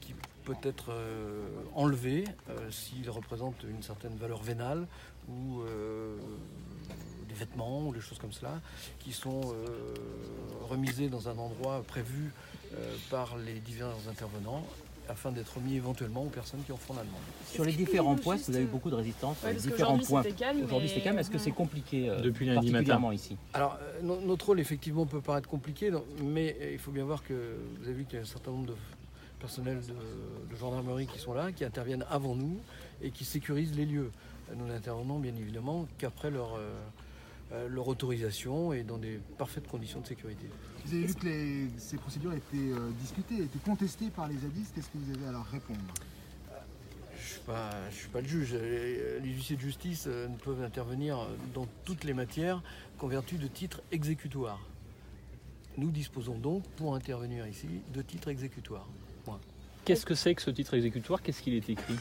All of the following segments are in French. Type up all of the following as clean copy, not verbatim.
qui peut être enlevé s'il représente une certaine valeur vénale ou des vêtements ou des choses comme cela qui sont remisés dans un endroit prévu par les divers intervenants afin d'être remis éventuellement aux personnes qui en font la demande. Sur les différents points, vous avez eu beaucoup de résistance sur les différents points. Aujourd'hui c'était calme, est-ce que c'est compliqué depuis lundi particulièrement matin ici? Alors notre rôle effectivement peut paraître compliqué, mais il faut bien voir que vous avez vu qu'il y a un certain nombre de personnels de gendarmerie qui sont là, qui interviennent avant nous et qui sécurisent les lieux. Nous n'intervenons bien évidemment qu'après leur autorisation et dans des parfaites conditions de sécurité. Vous avez vu que ces procédures étaient discutées, étaient contestées par les zadistes. Qu'est-ce que vous avez à leur répondre? Je suis pas le juge. Les huissiers de justice ne peuvent intervenir dans toutes les matières qu'en vertu de titres exécutoires. Nous disposons donc, pour intervenir ici, de titres exécutoires. Point. Qu'est-ce que c'est que ce titre exécutoire? Qu'est-ce qu'il est écrit?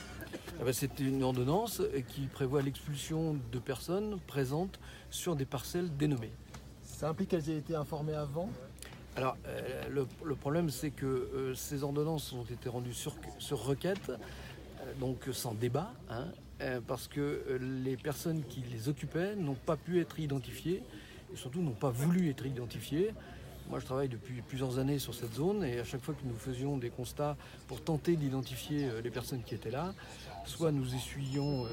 C'est une ordonnance qui prévoit l'expulsion de personnes présentes sur des parcelles dénommées. Ça implique qu'elles aient été informées avant? Alors, le problème, c'est que ces ordonnances ont été rendues sur requête, donc sans débat, parce que les personnes qui les occupaient n'ont pas pu être identifiées et surtout n'ont pas voulu être identifiées. Moi, je travaille depuis plusieurs années sur cette zone et à chaque fois que nous faisions des constats pour tenter d'identifier les personnes qui étaient là, soit nous essuyions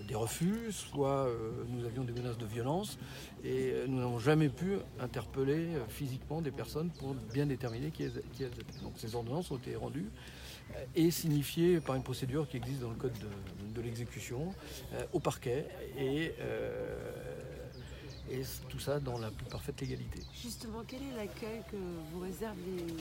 des refus, soit nous avions des menaces de violence et nous n'avons jamais pu interpeller physiquement des personnes pour bien déterminer qui elles étaient. Donc ces ordonnances ont été rendues et signifiées par une procédure qui existe dans le code de l'exécution au parquet et tout ça dans la plus parfaite légalité. Justement, quel est l'accueil que vous réservent les